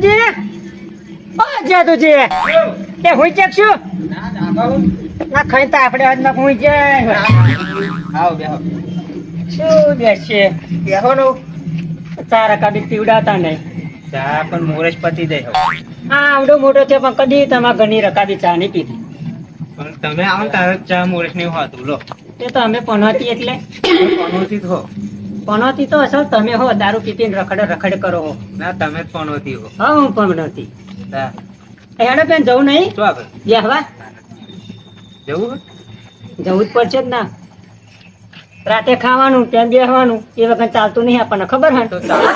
જાદુજી ઓ જાદુજી તે હું ચેક છું ના ખાઈ તો આપણે આજના હું જાય આવ બેહો શું બેસે બેહો નો ચાર કદી પીવડાતા નહીં ચા પણ મોરેશ પતી દે હા આવડો મોટો છે પણ કદી તમારા ઘરની રકાબી ચા નહીં પીધી પણ તમે આવો ને તારે ચા મોરેશ નહીં હોતું લો એ તો અમે પનોતી એટલે પનોતી હો પનોતી તો અસલ તમે હો દારૂ પીતીને રખડે કરો હો ના તમે જ પનોતી હો હા હું પનોતી તા હેડો બેન જવું નહીં શું આગળ બેહવા જવું જવું જ પડશે જ ના રાતે ખાવાનું ત્યાં બેસવાનું એ વખત ચાલતું નહીં આપણને ખબર હે તો ચાલો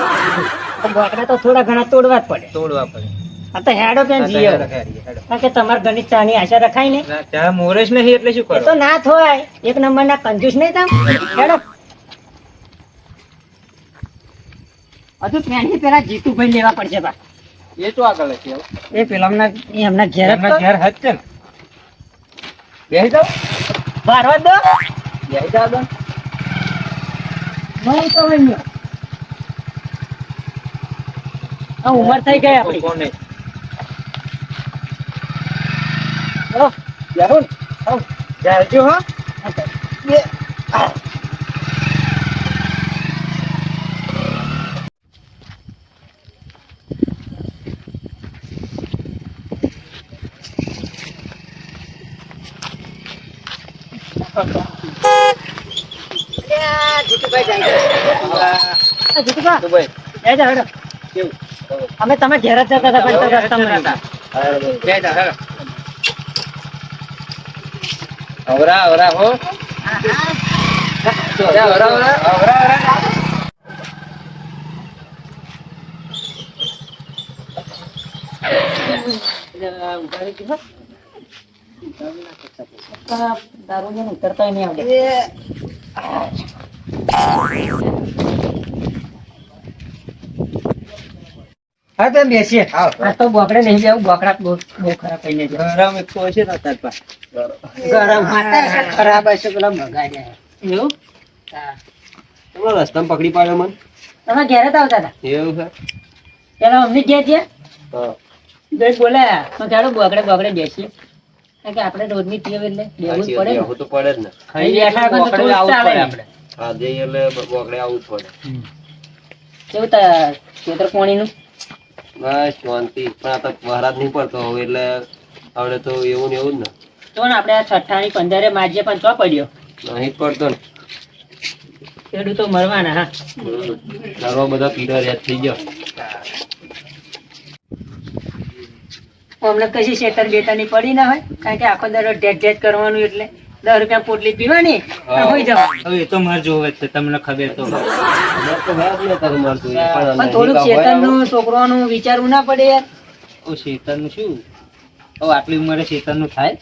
બોકડા તો થોડા ઘણા તોડવા જ પડે તોડવા પડે આ તો હેડો પેન જીઓ હેડો. કારણ કે તમારા ઘરની ચાની આશા રખાય ને ના ચા મોરેશ નહીં એટલે શું એ તો કરો ના થોય એક નંબર ના કંજૂસ નહીં તમ હેડો હજુ પેણી પેલા જીતુભાઈ લેવા પડશે બા એ તો આગળ છે એ પેલા એમના ઘેર જ એમના તો. ઘેર હજ છે ને બેસી જાઓ ભારવા દો બેસી જાઓ તો. નહીં તો હોય આ ઉંમર થઈ ગઈ આપણી કોને ચલો બેહો ને. આવ. જાજો હો બે જીતુભાઈ જાય જીતુભા તો ભાઈ એ જાઓ હેડો કેવું અમે તમે ઘેર જ જતા હતા પણ તો રસ્તામાં નતા. બે જાઓ હેડો. અવરા અવરા હો અવરા અવરા અવરા અવરા દારૂ ને ઉતરતા નહીં આવડે હા તો બેસીએ આવ. આ તો બોકડે નહીં જાવ બોકડા બહુ ખરાબ થઈ જાય ગરમ એક તો હશે ને તાર પાસે. ગરમ હતા ખરાબ હશે પેલા બગાડ્યા એવું હા તમે રસ્તામાં પકડી પાડ્યો મને તમે ઘેર જ આવતા હતા એવું છે પેલા અમને ઘેર છે હા જોઈ બોલાયા તો ચાલો બોકડે બેસીએ કારણ કે આપણે રોજની ટેવ એટલે બેવું જ પડે ને. બેહવું તો પડે જ ને ખાઈ બેઠા હોય તો થોડું ચાલે આપણે. હા જઈએ એટલે બોકડે આવવું જ પડે કેવું તા ખેતર પોણીનું બસ શાંતિ પણ આ તો વરસાદ નહીં પડતો હવે એટલે હવે તો એવું ને એવું જ ને તો ને આપણે આ છઠ્ઠાની 15 માજીએ પણ ચો પડ્યો નહીં જ પડતો ને ખેડૂતો મરવાના હા ઘરમાં બધા પીડા યાદ થઈ ગયો અમને કશી શેતર બેતરની પડી ના હોય કારણ કે આખો દરરોજ ઢેટ કરવાનું એટલે 10 રૂપિયા પોટલી પીવાની હોઈ જવાનું હવે એ તો મારે જોવે જ છે તમને ખબર તો પણ પણ થોડુંક શેતરનું છોકરાનું વિચારવું ના પડે યાર શેતરનું શું હવે આટલી ઉંમરે શેતરનું થાય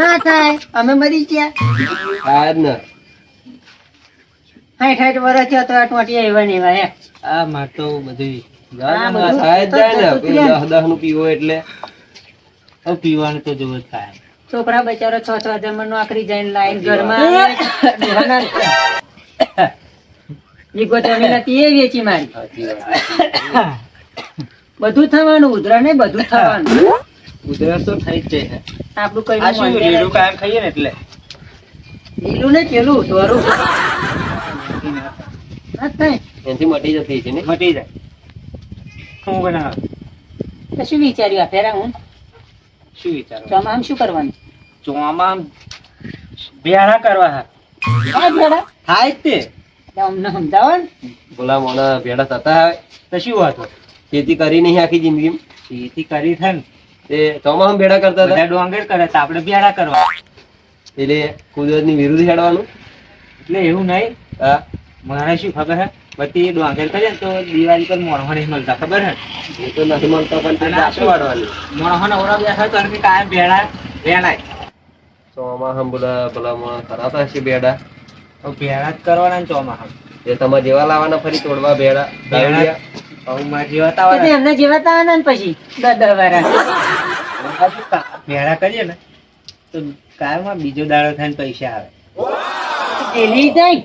ના થાય અમે મરી ગયા થાય જ ને 60 વર્ષ થયા તો આ ટોટિયા એવા ને એવા હે આ માર તો બધું હા, બધું થાય જ જાય ને થતું જ રહે. 10 નું પીવો એટલે હવે પીવાનું તો જોવું જ થાય છોકરા બચારો 6 હજાર નો આખરી જઈને લાઈન ઘરમાં વીઘો જમીન હતી એ વેચી મારી સાચી વાત. બધું થવાનું ઉધરા ને બધું થવાનું ગુજરાત તો થઈ જ જાય આપણું કઈ આ શું લીલું કાયમ ખાઈએ ને એટલે લીલું ને પેલું ધોરું ના થાય એનાથી મટી જતી છે ને મટી જાય શું બનાવે તો શું વિચાર્યું આ ફેરા હું શું વિચારો ચોમામ શું કરવાનું ચોમામાં બેડા કરવા હા આ ભેડા થાય જ તે એટલે અમને સમજાવો ને બોલા મોણા ભેડા થતા હોય તો શું વાત હોય? ખેતી કરી નહીં આખી જિંદગી ખેતી કરી છે ને તે ચોમામાં ભેડા કરતા હતા ડોંગર કરે તો આપણે ભેડા કરવા એટલે કુદરત ની વિરુદ્ધ હેડવાનું એટલે એવું નહીં હા મારે શું ખબર હે બધી ડોંગર કરે ને તો દિવાળી પર મોણો નહીં મળતા ખબર હે એ તો નથી મળતા પણ તે આટલું વાળવાની મોણો ઓરા બેઠા તો કે કાયમ ભેડા વેણાય ચોમામાં બોલા બોલા મોણા કરાતા હશે ભેડા તો ભેડા જ કરવાના ને ચોમામાં એ તમારે જેવા લાવવાના ફરી તોડવા ભેડા તો એમને જીવાતા આનંદ પછી 10 વર્ષ ભેડા કરીએ ને તો કાયમાં બીજો દાડો થાય ને પૈસા આવે પેલી જાય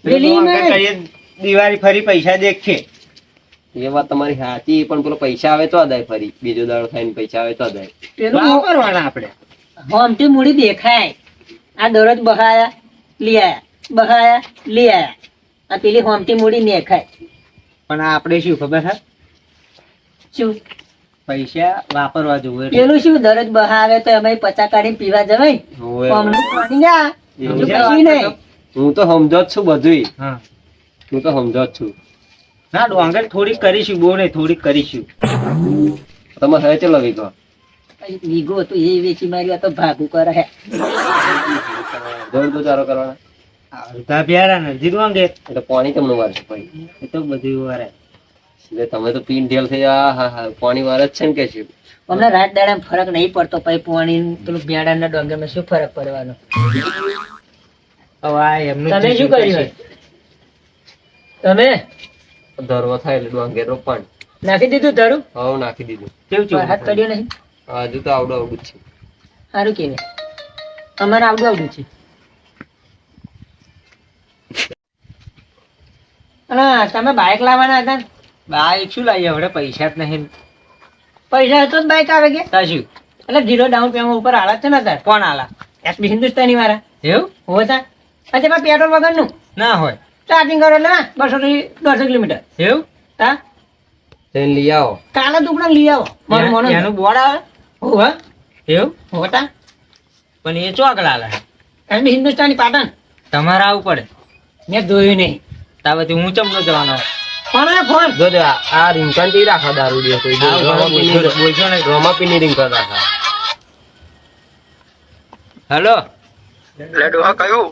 પેલી માં દિવાળી ફરી પૈસા દેખે એ વાત તમારી સાચી, પણ પેલો પૈસા આવે તો અદાય ફરી, બીજો દાડો થાય ને પૈસા આવે તો અદાય. પેલું વાપરવાના આપણે હોમથી મૂડી દેખાય. આ દરરોજ બહાયા લઈ આયા, બહાયા લઈ આયા. આ પેલી હોમથી મૂડી દેખાય. પણ આપણે શું ખબર છે, શું પૈસા વાપરવા જોઈએ. પેલું શું દરરોજ બહાવે તો અમે 50 કાઢીને પીવા જવાય. હોવે. હોમનું પાણી ના એવું બીજું છે? કશું નહીં. હું તો સમજો જ છું બધુંય, હા હું તો સમજો જ છું. ના ડોંગર થોડીક કરીશું, બહુ નહીં થોડીક કરીશું. તમે હવે ચલો વીઘો વીઘો હતું એ વેચી મારી, આ તો ભાગું કરે હે. દોડ તો ચારો કરવાના, અડધા પ્યારા ને અડધી ડોંગર, એટલે પાણી તમને વારશે ભાઈ. એ તો બધું વારે. એટલે તમે તો પીન ઢેલ થઈ જાય. હા હા પાણી વાર જ છે ને કે છે. અમને રાત દાડા ફરક નહીં પડતો, પછી પાણી પેલું ભેડાના ડોંગરમાં શું ફરક પડવાનો? હવે આ એમનું તમે શું કર્યું? તમે ધરવો થાય એટલે ડોંગેર રોપણ. નાખી દીધું તારું? હવ નાખી દીધું. કેવું હાથ કર્યો નહીં? હજુ તો આવડું આવડું જ છે. સારું કેવાય. અમારે આવડું આવડું છે. અને તમે બાઇક લાવવાના હતા ને? બાઈક શું લાવીએ, હવે પૈસા જ નહીં. પૈસા હતો જ બાઇક આવે કે? તા શું એટલે 0 ડાઉન પેમેન્ટ ઉપર હાલત છે ને તાર? કોણ આલા? એસબી હિન્દુસ્તાની વાળા એવું હોતા. પછી એમાં પેટ્રોલ વગરનું ના હોય. ચાર્જિંગ કરો એટલે 200 થી 150 કિલોમીટર. એવું હા તેને લઈ આવો. કાલે દુકડા લઈ આવો. મારું મોનું એનું બોર્ડ આવે હોવા એવું, હોતા. પણ એ ચોક લાલે. એસબી હિન્દુસ્તાની પાટણ તમારે આવવું પડે. મેં જોયું નહીં. તા પછી હું ચમનો જવાનો. ફોન આવે ફોન. જો જો આ રીંકણ થી રાખો દારૂ દે તો બોલશો ને. રોમાપીની રીંકણ રાખો. હેલો, એટલે ડોહા કયું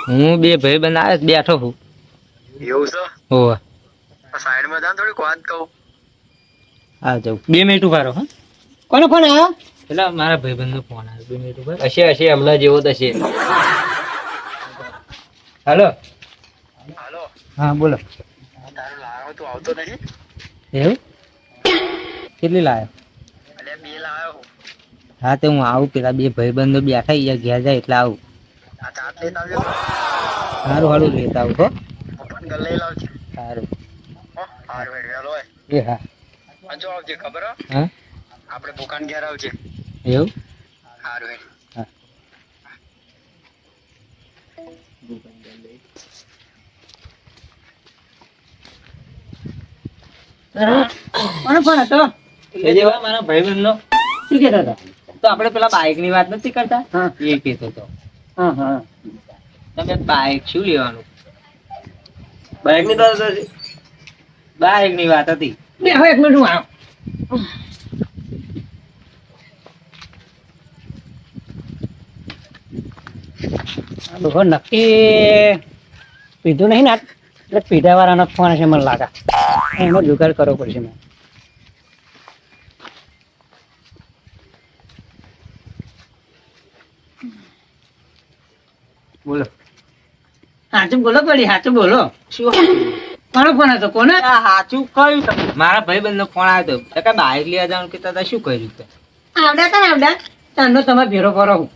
હું બે ભાઈ બંધ આવે બેઠો છું. એવું છે? હોવે સાઈડમાં જા ને થોડીક વાત કહું. આ જાઉં 2 મિનિટ ઉભા રહો. હા કોનો ફોન આવ્યો? એટલે મારા ભાઈબંધ નો ફોન આવ્યો. 2 મિનિટ ઉભા. હશે હશે હમણાં જેવો તો હશે. હેલો, હાલો, હા બોલો. તારું લાવ્યો તું આવતો નહીં? એવું કેટલી લાવ્યો? એટલે બે લાવ્યો હું. હા તો હું આવું, પેલા બે ભાઈબંધો બેઠા અહીંયા ઘેર જાય એટલે આવું. આ ચાટ લઈને આવજો. સારું સારું લેતા આવું હો. ઓપન કર લઈ લાવજે. સારું. હો, હારું હેડ વહેલો હોય. એ હા. પાછો આવજે, ખબર હો? હા આપણે દુકાન ઘેર આવજે. એવું. હારું હેડ. કોનો ફોન હતો? એ જેવા મારા ભાઈબંધનો. શું કહેતા હતા? તો આપણે પેલા બાઇક ની વાત નથી કરતા, હા એ કહેતો હતો. હા હા. તમે બાઇક શું લેવાનું? બાઇક ની તો બાઇક ની વાત હતી. બે હવે 1 મિનિટ હું આવું. આ ડોહો નક્કી પીધું નહીં ને આજ, એટલે પીધા વાળાનો ફોન છે મને લાગે. એનો જુગાડ કરવો પડશે મને. બોલો. સાચું બોલો પડી, સાચું બોલો. શું કોનો ફોન હતો? કોને? સાચું કયું તમે? મારા ભાઈબંધ નો ફોન આવ્યો હતો કે બાઇક લેવા જવાનું કહેતા હતા. શું કર્યું તે? આવડા તા ને આવડા તારનો તમે ભેરો કરો હું.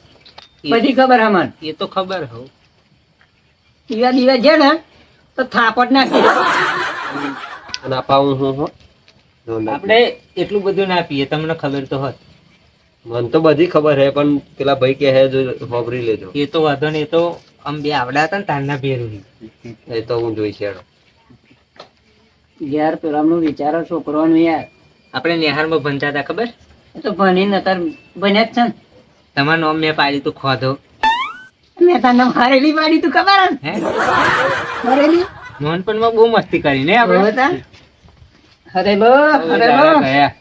બધી ખબર હે મને. એ તો ખબર હો. દીવા દીવા છે ને તો થાપટ નાખી. અને અપાવું હું હો. આપણે એટલું બધું ના પીએ, તમને ખબર તો હોત. મને તો બધી ખબર હે, પણ પેલા ભાઈ કે હે જો ખબરી લેજો. એ તો વાંધો નહીં. એ તો આમ બે આવડા હતા ને તારના ભેરું. એ તો હું જોઈશ હેડો. યાર પેલાનું વિચારો છોકરોનું યાર. આપણે નિહારમાં ભણતા હતા ખબર? એ તો ભણીને અત્યારે બન્યા જ છે ને. તમારું નામ મેં પાડ્યું તું ખોધો. મેં તાર નામ હરેલી પાડી તું ખબર હે? હે હરેલી નાનપણમાં બહુ મસ્તી કરી ને આપણે. હતા? હરેલો હરેલો. ગયા.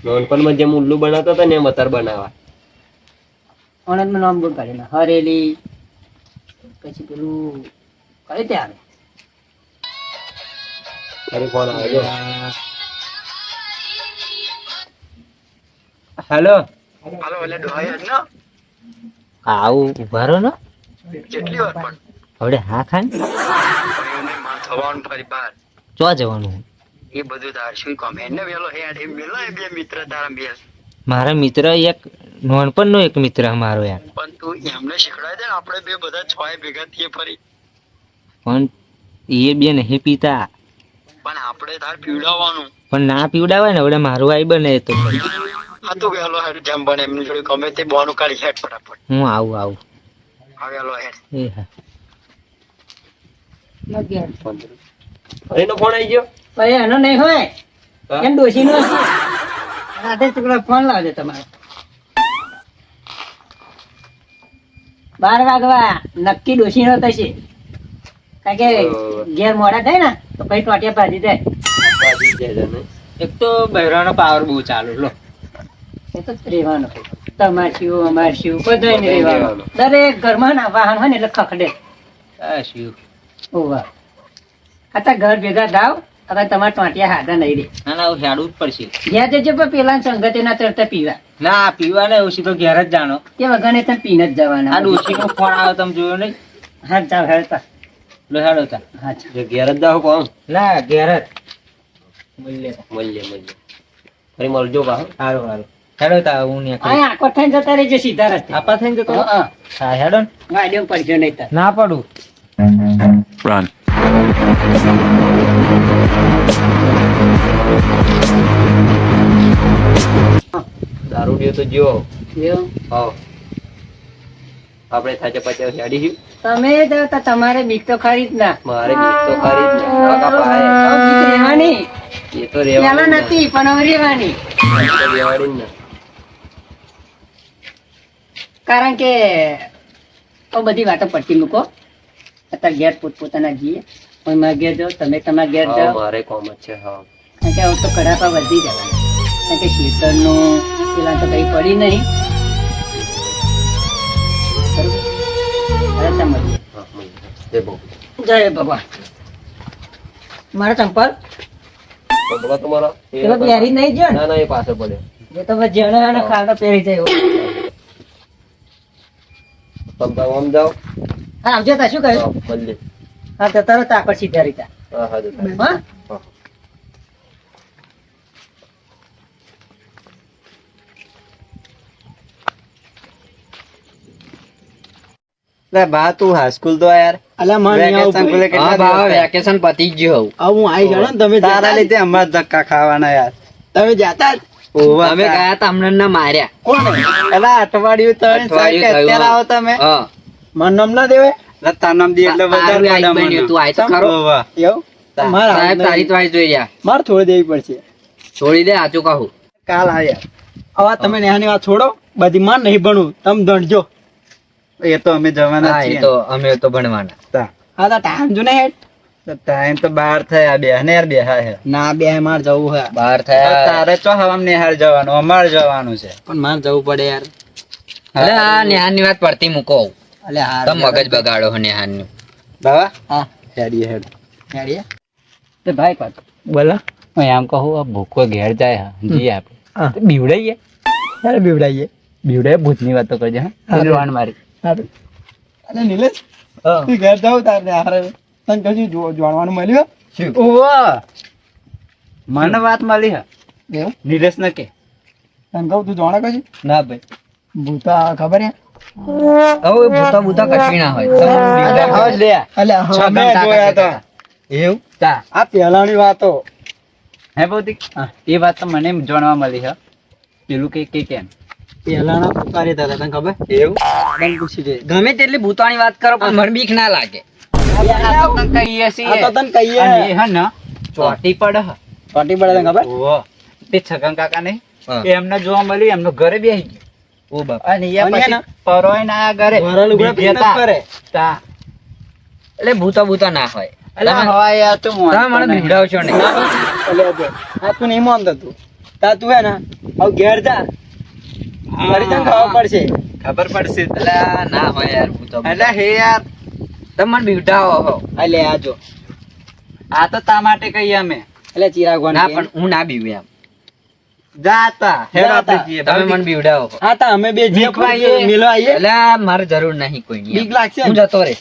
નાનપણમાં જેમ ઉલ્લુ બનાવતા હતા ને એમ અત્યારે બનાવવા. ઓનંદમાં નામ બોલ કાઢીને હરેલી. પછી પેલું કઈ ત્યાં અરે ફોન આવે જો. હેલો. હાલો, એટલે ડોહા યાદ ના? આવું ઉભા રહો ને. કેટલી વાર પણ? હવે હા ખાન પણ એવું નહીં, મારે થવાનું ફરી બહાર. ચો જવાનું? એ બધું તાર શું કામ? એને વહેલો હેડ એમ વહેલો એ બે મિત્ર તારા બે. મારા મિત્ર એક નાનપણનો એક મિત્ર મારો યાર. પણ તું એમને શીખડાય દે ને, આપણે બે બધા છ ભેગા થઈએ ફરી. પણ એ બે નહીં પીતા. પણ આપણે તાર પીવડાવવાનું. પણ ના પીવડાવાય ને હવે મારું આઈ બને તો હા તો વહેલો હેડ જેમ બને એમની જોડે ગમે તે બોનું કાઢી હેડ ફટાફટ. હું આવું હા વહેલો હેડ. એ હા એનો ફોન આવી ગયો ભાઈ એનો નહીં હોય હા? એમ ડોશીનો હશે. રાતે ટુકડા ફોન લાવજો તમારે 12 વાગવા નક્કી ડોશીનો થશે કારણ કે બરોબર. ઘેર મોડા થાય ને તો પછી ટોટિયા ભાજી જાય. બાજી જાય છે ને. એક તો બહેરાનો પાવર બહુ ચાલુ લો એ તો રહેવાનું તમાર શિવ અમાર શિવ બધાય ને રહેવાનું. રહેવાનું. દરેક ઘરમાં ના વાહન હોય ને એટલે ખખડે. આ શું ઓવા અત્યારે ઘર ભેગા થાવ હવે તમારે ટોટિયા હાથા નહીં રે. ના ના હવે હેડવું જ પડશે ઘેર જજો પણ પેલા સંગતે ના ચડતા પીવા ના પીવા ને ઓછી તો ઘેર જ જાણો એ વગર તમે પીને જ જવાના. આ ડોશી નો ફોન આવ્યો તમે જોયો નહીં હા ચાલ હેડતા લો હેડો તા હા ચાલ. જો ઘેર જ જાઓ કોણ ના ઘેર જ મળીએ મળીએ ફરી મળજો બા સારું સારું હેડો તા હું ને અહીંયા આખો થઈને જતા રહેજો સીધા રસ્તે. આપા થઈને જતો રહો? હા, હા હેડો ને. ગાડીઓ પડશે નહીં તાર. ના પડું દારૂડિયો તો જો એવું? હા આપણે થાચે પાછે હેડી ગયું તમે જાઓ તો તમારે બીક તો ખરી જ ના. મારે બીક તો ખરી જ ને. કાકા પાહે. હવે બીક રહેવાની. એ તો રહેવાનું પહેલા જ ને. નથી પણ હવે રહેવાની. એ તો રહેવાનું જ ને. કારણ કે તો બધી વાતો પડતી મૂકો અત્યારે ઘેર પોતપોતાના જઈએ કોઈ મારા ઘેર જાઓ તમે તમારા ઘેર હા, જાઓ મારે કોમ જ છે હા કારણ કે હવે તો કડાપા વધી જવાના કારણ કે શીતળનું પેલા તો કઈ પડી નહીં બરોબર? હવે તમે મળીએ. હા મળીએ. જય બહુ જય ભગવાન મારા ચંપલ ભગવાન તમારા પેલો પહેરી નહીં ગયો ને ના ના એ પાસે પડે એ તો બસ જેણે એને ખાડો પહેરી જાય એવું. તમે આમ જાઓ હા આવજો તા શું કહ્યું હા, મળીએ હા તો તરત આકર સીધા રીતા હા હા જતા. હા હા. લે બા તું હાઈસ્કૂલ તો યાર અલ્યા મને વેકેશન ખુલે કેટલા દિવસ થયા? વેકેશન પતી ગયું હું આવી જાણો ને તમે તારા લીધે અમારા ધક્કા ખાવાના યાર તમે જાતા જ ઓવા અમે ગયા તા અમને ના માર્યા કોણ એલા અઠવાડિયું ત્રણ અઠવાડિયું સાઈડ અત્યારે થયું. આવો તમે હા મારું નામ ના દેવાય લે તારું નામ દી એટલે તારું વધારે આઈ બન્યું, તું આય તો ખરો. ઓવા. એવું તા- મારા સાહેબ તારી તો આઈ જોઈ રહ્યા મારે થોડી દેવી પડશે છોડી દે આચું કહું કાલ આવ્યા હવે તમે નેહાની વાત છોડો બધી માર નહીં ભણવું તમે દંડજો એ તો અમે જવાના હા એ છીએ તો અમે તો ભણવાના તા. હા તો ટાઈમ જો ને હેડ તો ટાઈમ તો બહાર થયા બે ને યાર બેહા હે ના બે મારે જવું હે બહાર તો થયા તારે ચો હવામ નિહાળ જવાનું અમારે જવાનું છે પણ મારે જવું પડે યાર અલે આ નેહાની વાત પડતી મૂકો અલે હાર તમે મગજ બગાડો હો નેહાની બાવા હા હેડીએ હેડ હેડીએ તે ભાઈ પાછ બોલો હું એમ કહું આ ભૂકો ઘેર જાય જી આપણે હા બીવડાઈએ યાર બીવડાઈએ બીવડાએ ભૂતની વાતો કરજે હા હારું. વાણ મારી હારું. અલે નિલેશ તું ઘેર જાવ તારે હારે તને કશું જોવાનું મળ્યું ઓવા મને વાત મળી હે એવું નિલેશ ને કે તને કહું તું જોણા કશું ના ભાઈ ભૂતા ખબર હે હવે ભૂતા ભૂતા કશું ના હોય હવે લે અલે છ હા ઘંટા જોયા હતા એવું તા આ પહેલાની વાતો હે ભૌતિક એ વાત તો મને એમ જાણવા મળી છે પેલું કે કેમ પહેલાના પુકારી હતા તને ખબર એવું તને પૂછી દે ગમે તેટલી ભૂતાની વાત કરો પણ મને બીક ના લાગે આ તો તને કહીએ આ છીએ તો તને કહીએ અને એ હે ને ચોટી પડે હે ચોટી પડે તને ખબર ઓહો તે છગન કાકા નહીં હા. એ એમને જોવા મળ્યું એમનો ઘરે બેસી ગયો ઓ બાપ અને એ અને પછી એના? પરોઈને આયા ઘરે મારા લુગડા બીજે પહેરીને જ તા. ફરે. તા. એટલે ભૂતા ભૂતા ના હોય અલા તમે- હવા યાર તું તમે મને બીવડાવશો નહીં અલે જો આ તું નહીં માનતો તું તું હે ને હવે ઘેર જા ફરી તને ખબર પડશે ખબર પડશે એટલે ના હોય યાર ભૂતા એટલે હે યાર તમે મને બીવડાવો હો અલે આ જો આ તો તા માટે કહીએ અમે અલે ચિરાગવાન ના કે. પણ હું ના બીવું એમ જાતા હેડ જાતા. આપણે જઈએ. તમે મને બીવડાવો હો. હા તા અમે બે જે બીકવા આઈએ. મિલવા આઈએ એટલે મારે જરૂર નહીં કોઈ બીક લાગશે હું જતો રે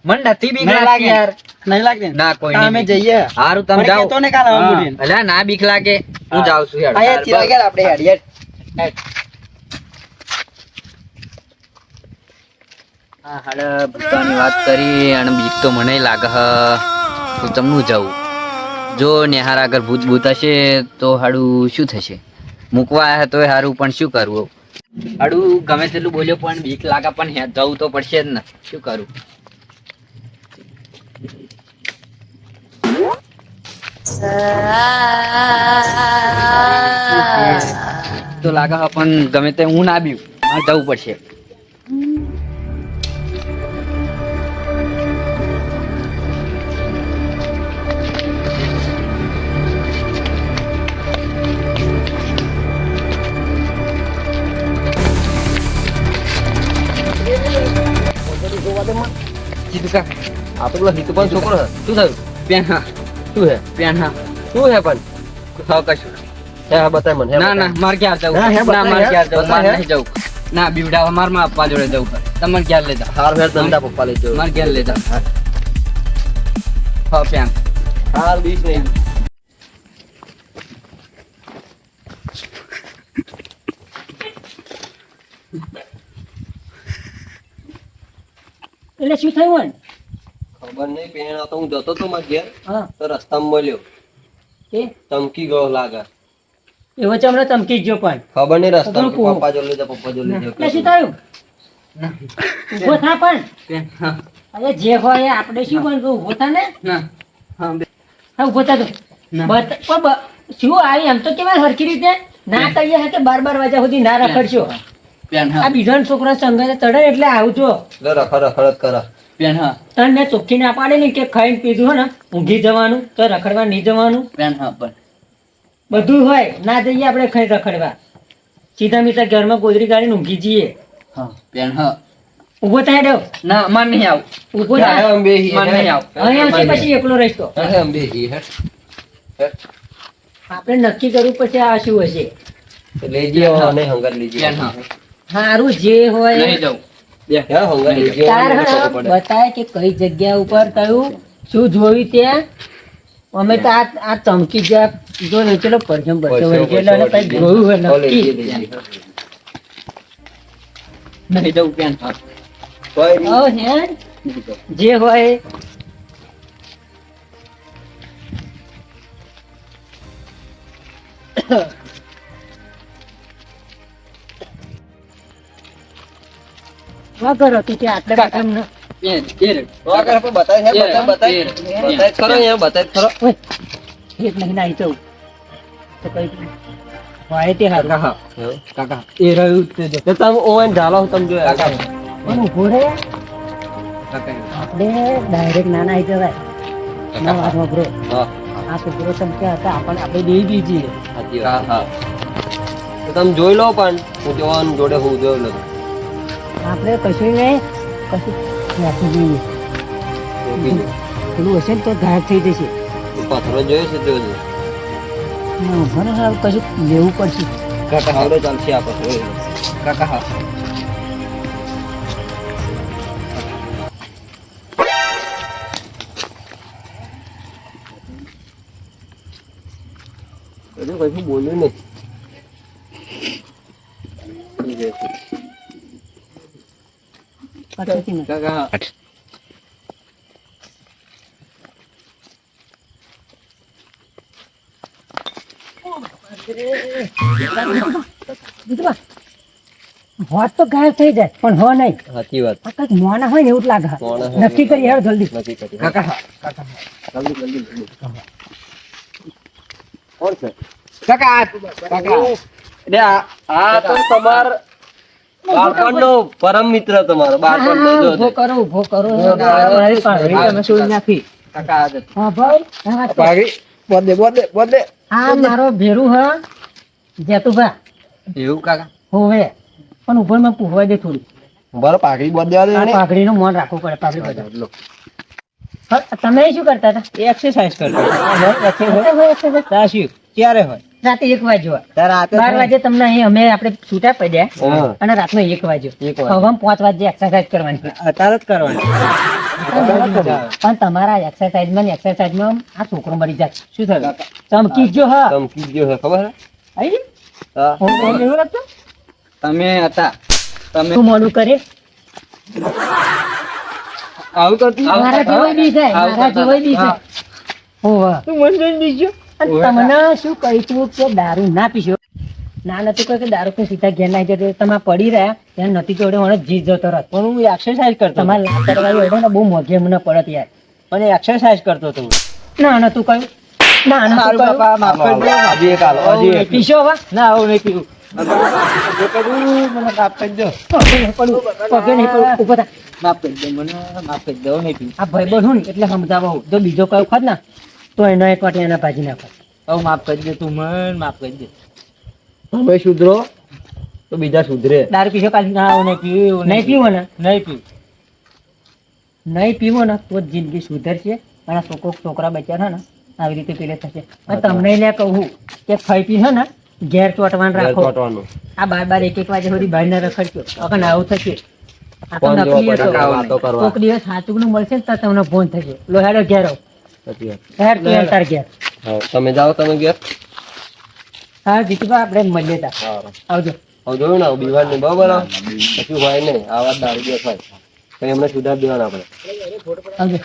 મને નથી બીક નહીં લાગે યાર નહીં લાગતી ને? ના કોઈ તા અમે જઈએ હારું તમે પણ જાઓ કહેતો ને કાલ હવે મૂડીને. એટલે ના બીક લાગે હું હા. જાઉં છું યાર આયા ચિરાગ યાર આપણે હેડીએ હા હાડે ભૂતાની વાત કરી અને બીક તો મને લાગે હ હું તમનું જાઉં જો નેહાર આગળ ભૂત ભૂત હશે તો હાડું શું થશે? મૂકવા આવ્યા તો હારું, પણ શું કરવું? હાડું ગમે તેટલું બોલ્યો પણ બીક લાગે, પણ જવું તો પડશે જ ને, શું કરું? તો લાગે પણ ગમે તે હું ના બીવું, મારે જવું પડશે. આ તો પેલો હિતુભાઈ છોકરો છે. શું થયું? પેન હા, શું હે? પેન હા. શું હે પણ? હા કશું. હે બતાય મને. ના ના, મારે ક્યાં જવું? ના, હે ના, બતાય, મારે હે? ક્યાં જવું? મારે બતાય, નહીં જવું. ના, બીવડાવા માર માં પપ્પા જોડે જવું પડે. તમારે ક્યાં લઈ જાવ? હાર ફેર ધંધા પપ્પા લઈ જવું. મારે ક્યાં લઈ જાવ? હા પેન. હાર બીસ નહીં. એટલે શું થયું હોય? ખબર નહીં, પેણ હતો હું જતો તો મારા ઘેર, હા તો રસ્તામાં મળ્યો, એ ચમકી ગયો લાગે. એવો ચમડો ચમકી જ ગયો પણ ખબર નહીં રસ્તામાં ખબર પપ્પા જોડે લઈ જા, પપ્પા જોડે લઈ એટલે શું જા. થયું? ઊભો થા પણ. પેન હા. અરે જે હોય એ આપણે શું પણ ઊભો થા ને. ના હા હા ઊભો થા તું. ના. શું આવી એમ તો કેવાય હરખી રીતે ના કહીએ હે કે 12 વાગ્યા સુધી ના રખડશો. પેન આ હા. બીજા છોકરા સંગાતે ચડે એટલે આવજો. લે રખડ રખડ જ કરે. પેન હા. તને મેં ચોખ્ખી ના પાડે ને કે ખાઈને પીધું હોય ને ઊંઘી જવાનું તો રખડવા નહીં જવાનું. પેન હા પણ બધું હોય ના જઈએ આપણે ખાઈ રખડવા. સીધા મીઠા ઘરમાં ગોદરી ગાડીને ઊંઘી જઈએ. હા પેન હા. ઊભો થાય રહ્યો. ના માર નહીં આવું. ઊભો હે, થાય. આમ બેહી, માર હે. નહીં આવું. અહીંયા આવશે પછી એકલો રહીશ તો. હે, આમ બેહી, હે. હે. આપણે નક્કી કરવું પછી આ શું હશે. લઈ જઈએ, નહીં હંગાર લઈ જઈએ. પેન હા. સારું જે હોય નહીં જવું. હે, હંગાર લઈ જઈએ. તાર એને ખબર હા પડે. બતાય કે કઈ જગ્યા ઉપર કયું શું જોયું ત્યાં. અમે તો આ ચમકી જ્યાં જો ને ચલો પરસમ બરસો વળી ગયો એટલે કઈ જોયું હોય તો લઈ જઈએ, નક્કી. લઈ જઈએ. નહીં જવું પેન હા. કોઈ નહીં. હો હે જે હોય વગર હતું તે આટલે કામ ન પેન એ વાગર પણ બતાય, હે, બતાય, બતાય. બતાય જ ખરો, અહીંયા બતાય જ ખરો. એક નહીં નાઈ જવું તો કઈ હોય તે હારું. કાકા, હે. કાકા એ રહ્યું જ તે તો તમે ઓવન ઢાલો તમે જોયા. પણ ઊભો રહે કાકા આપણે ડાયરેક્ટ ના નાઈ જવાય ના વાતમાં બ્રો હા, આ છોકરો ચમક્યા હતા પણ આપણે બે બીજી સાચી વાત. હા. તો તમે જોઈ લો પણ હું જોવાનું જોડે હું જોઈ લઉં. આપણે કશું નહીં કશું રાખી જોઈએ રોકી દો. પેલું હશે ને તો ગાયબ થઈ જશે. પથરો જોયો છે જોજો. મને સારું કશું લેવું પડશે. કાકા આવડે ચાલશે આ પથરો. કાકા હા. હજુ કશું બોલ્યું નહીં. પાછળથી ના. કાકા હા. બીજું બા, હોત તો ગાયબ થઈ જાય પણ હો નહીં. સાચી વાત. આ કંઈક મોના હોય ને એવું જ લાગે. મોણા હોય. નક્કી કરી હેડ જલ્દી. નથી કરી. કાકા હા. જલ્દી જલ્દી જલ્દી. કોણ છે? કાકા કાકા એટલે આ તો તમાર બાળપણનો પરમ મિત્ર તમારો બાળપણનો. જો ઊભો કરો ઊભો કરો. મારી તમે છોડી નાખી. કાકા આ જતો. હા ભાઈ હા, તો. પાગડી બોદે બોદે બોદે. આ મારો ભેરું હ જેતુભા એવું કાકા હોવે પણ ઉપર માં પૂછવા દે થોડી. બરો પાઘડી બોદ દેવા દે આ એને. પાઘડીનું મોન રાખવું પડે પાઘડી બધા. હા, તમે શું કરતા હતા? એક્સરસાઇઝ કરતો રાતે ક્યારે હોય 1 વાગ્યો હોય. તારે રાતે 12 વાગે તમને અહીં અમે આપણે છૂટા પડ્યા હા. અને રાતનો 1 વાગ્યો. એક વાગ્યો. હવે 5 વાગે એક્સરસાઇઝ કરવાની. અત્યારે જ કરવાની પણ તમારા એક્સરસાઇઝમાં આ છોકરો મરી જાય. શું થયું? ચમકી ગયો હા. ચમકી ગયો છે ખબર છે? આઈ? હા. હું તો એવું લાગતું? તમે હતા તમે તું મોડું કરે આવું કરતું મારા જેવો બી થાય. મારા જેવો બી થાય. હોવે. તું મને જોઈને બીજો અને તમને શું કહ્યું તું કે દારૂ ના પીશો ના નતું કહ્યું કે દારૂ પી સીધા ઘેર નાખી જતો તમે પડી રહ્યા ત્યાં નથી જોડે મને જીત જતો રહ પણ હું એક્સરસાઇઝ કરતો તમારે લાપરવાહી હોય ને બહુ મોઘે મને પડત યાર અને એક્સરસાઇઝ કરતો હતો ના નતું કહ્યું ના નતું મારું કહ્યું બાપા માફ કરી દો હજી એક હાલો, હજી એક. પીશો હવે ના આવું નહીં પીવું જે કરું મને માફ કરી દો પગે નહીં પડું પગે નહીં પડું ઊભો થા. માફ કરી દો મને માફ કરી દો નહીં પીવું આ ભાઈ બન હું ને એટલે સમજાવો હું. જો બીજો કયો ખત ને તો એનો એક વાટી એના ભાજી નાખો હવે માફ કરી દે તું મને માફ કરી દે તમે સુધરો તો બીજા સુધરે. દારૂ પીશો કાલે ના હું નહીં પીવું નહીં પીવો ને નહીં પીવું નહીં પીવો ને તો જ જિંદગી સુધરશે અને છોકરા બચ્યા છે ને આવી રીતે પેલે થશે અને તમને લે કહું કે ખાઈ પી છે ને ઘેર ચોટવાન ઘેર રાખો ચોંટવાનું. આ 12 1 વાગે સુધી બહાર ના રખડશો અગર આવું થશે આ તો ફોન જોવા નકલી પડે, હતો. વાતો કરવા. કોક દિવસ સાચું મળશે ને તો તમને ફોન થશે લો હેડો ઘેર આવો. સાચી વાત. હેડ તું હેડ તાર ઘેર હા, તમે જાઓ તમે ઘેર. હા જીતુભા આપણે મળીએ તા હા. આવજો હવે જોયું ને બીમાર નહીં બરોબર કશું હોય નહીં આ વાત દારૂ દિવસ હોય તો એમને સુધાર દેવાના આપણે આવજો